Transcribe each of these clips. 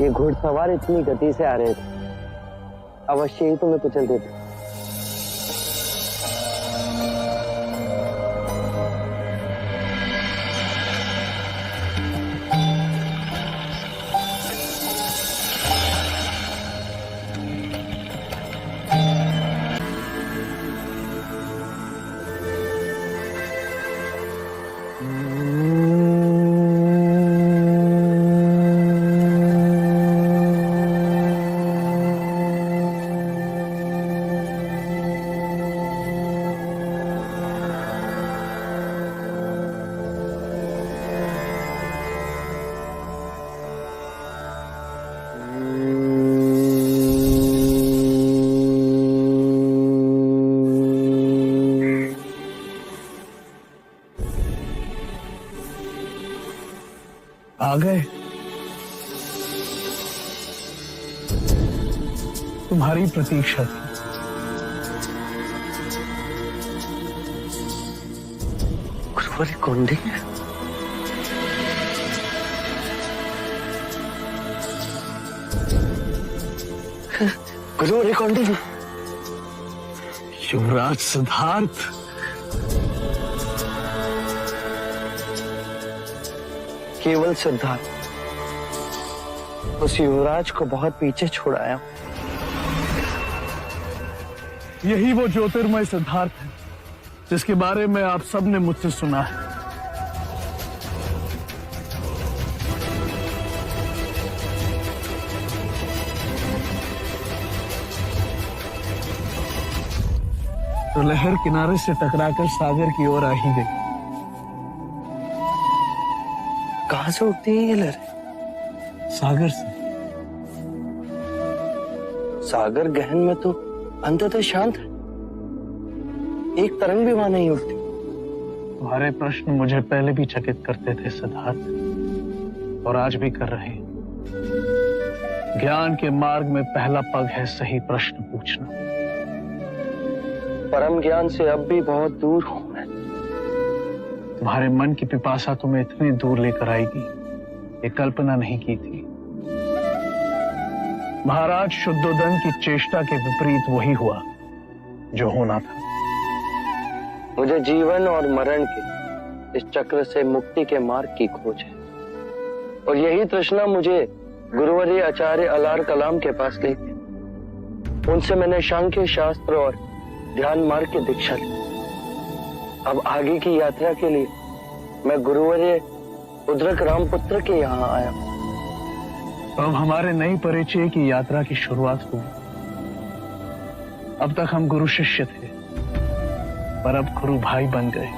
ये घुड़सवार इतनी गति से आ रहे थे, अवश्य ही तुम्हें कुचल देते। आ गए। तुम्हारी प्रतीक्षा थी। गुरुवर कौंडिन्य, गुरुवर कौंडिन्य, युवराज सिद्धार्थ, केवल सिद्धार्थ, उस युवराज को बहुत पीछे छुड़ाया। यही वो ज्योतिर्मय सिद्धार्थ है जिसके बारे में आप सबने मुझसे सुना है। तो लहर किनारे से टकराकर सागर की ओर आ ही गई। कहां से उठती है ये लहरें? सागर से। सागर गहन में तो अंततः शांत है, एक तरंग भी वहां नहीं उठती। तुम्हारे प्रश्न मुझे पहले भी चकित करते थे सिद्धार्थ, और आज भी कर रहे हैं। ज्ञान के मार्ग में पहला पग है सही प्रश्न पूछना। परम ज्ञान से अब भी बहुत दूर हूं मैं। तुम्हारे मन की पिपासा तुम्हें इतनी दूर लेकर आएगी, ये कल्पना नहीं की थी। महाराज शुद्धोदन की चेष्टा के विपरीत वही हुआ जो होना था। मुझे जीवन और मरण के इस चक्र से मुक्ति के मार्ग की खोज है, और यही तृष्णा मुझे गुरुवर्य आचार्य अलार कलाम के पास ले गई। उनसे मैंने सांख्य शास्त्र और ध्यान मार्ग की दीक्षा ली। अब आगे की यात्रा के लिए मैं गुरुवर्य उद्रक रामपुत्र के यहाँ आया हूं। अब हमारे नई परिचय की यात्रा की शुरुआत हुई। अब तक हम गुरु शिष्य थे, पर अब गुरु भाई बन गए।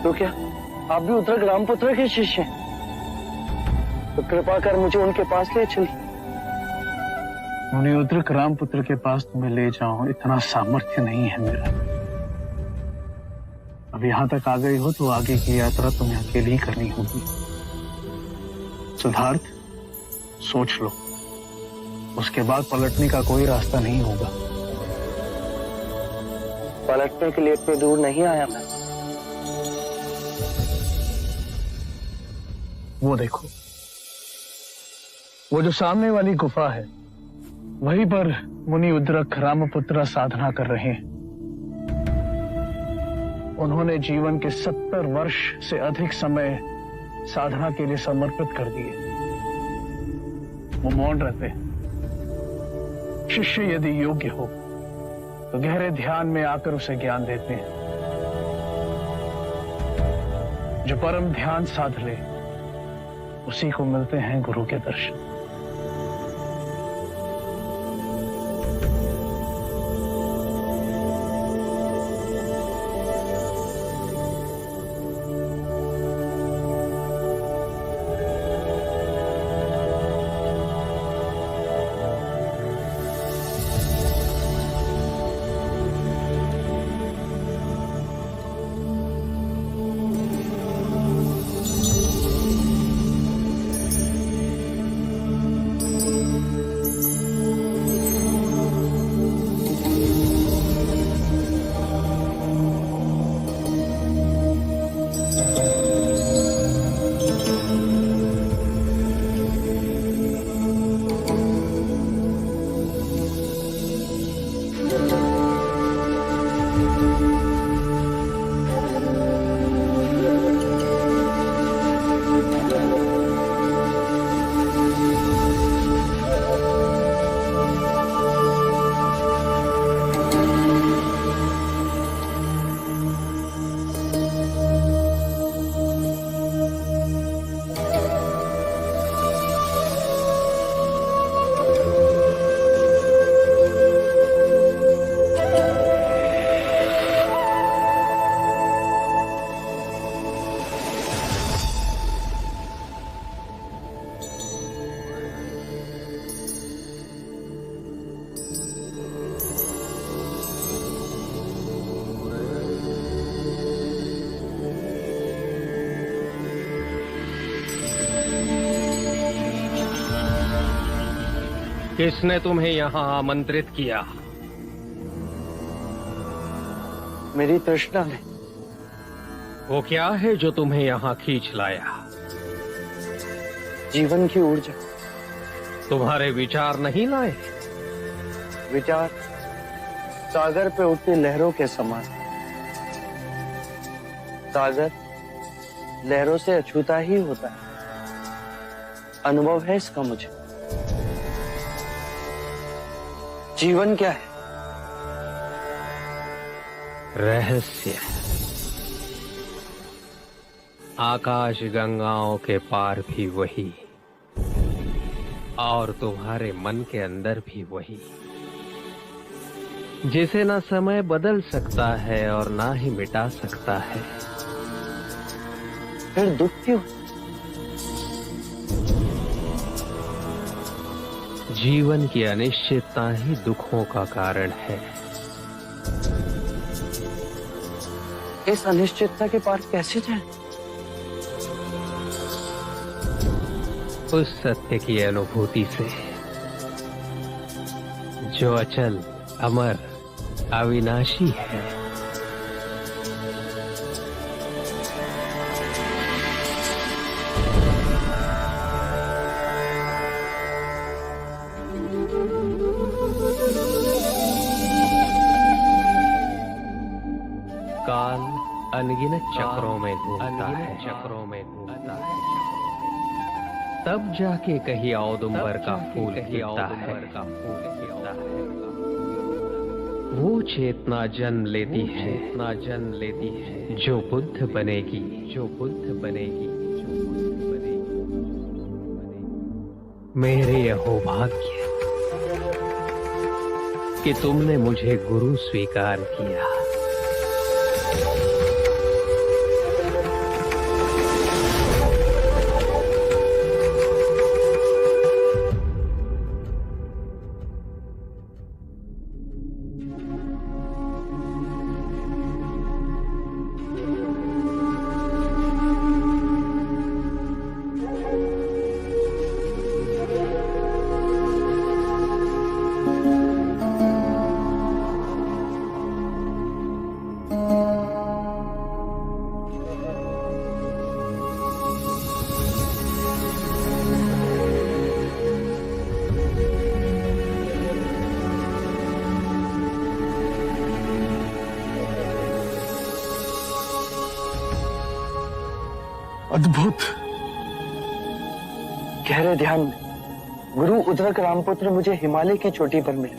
तो क्या आप भी उद्रक रामपुत्र के शिष्य हैं? तो कृपा कर मुझे उनके पास ले चलिए। उन्हें उद्रक रामपुत्र के पास तुम्हें ले जाऊं, इतना सामर्थ्य नहीं है मेरा। अब यहां तक आ गई हो तो आगे की यात्रा तुम्हें अकेली ही करनी होगी। सिद्धार्थ, सोच लो, उसके बाद पलटने का कोई रास्ता नहीं होगा। पलटने के लिए इतनी दूर नहीं आया मैं। वो देखो, वो जो सामने वाली गुफा है, वहीं पर मुनि उद्रक रामपुत्र साधना कर रहे हैं। उन्होंने जीवन के 70 वर्ष से अधिक समय साधना के लिए समर्पित कर दिए। वो मौन रहते हैं। शिष्य यदि योग्य हो तो गहरे ध्यान में आकर उसे ज्ञान देते हैं। जो परम ध्यान साध ले, उसी को मिलते हैं गुरु के दर्शन। किसने तुम्हें यहाँ आमंत्रित किया? मेरी तृष्णा ने। वो क्या है जो तुम्हें यहाँ खींच लाया? जीवन की ऊर्जा। तुम्हारे विचार नहीं लाए? विचार सागर पे उठती लहरों के समान। सागर लहरों से अछूता ही होता है। अनुभव है इसका मुझे। जीवन क्या है? रहस्य। आकाश गंगाओं के पार भी वही, और तुम्हारे मन के अंदर भी वही, जिसे ना समय बदल सकता है और ना ही मिटा सकता है। फिर दुख क्यों? जीवन की अनिश्चितता ही दुखों का कारण है। इस अनिश्चितता के पार कैसे जाएं? उस सत्य की अनुभूति से जो अचल, अमर, अविनाशी है। काल अनगिनत चक्रों में घूमता है, तब जाके कहीं औदुंबर का फूल खिलता है। वो चेतना जन्म लेती है, जो बुद्ध बनेगी। मेरे अहोभाग्य कि तुमने मुझे गुरु स्वीकार किया। अद्भुत। गहरे ध्यान में गुरु उद्रक रामपुत्र मुझे हिमालय की चोटी पर मिले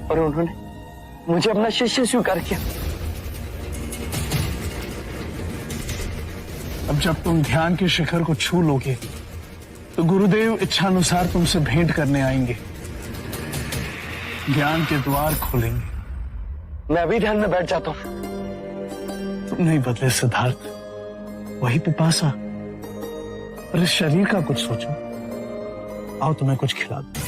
और उन्होंने मुझे अपना शिष्य स्वीकार किया। अब जब तुम ध्यान के शिखर को छू लोगे तो गुरुदेव इच्छानुसार तुमसे भेंट करने आएंगे, ज्ञान के द्वार खोलेंगे। मैं अभी ध्यान में बैठ जाता हूं। तुम नहीं बदले सिद्धार्थ, वही पिपासा। पर इस शरीर का कुछ सोचो। आओ तुम्हें कुछ खिला दूं।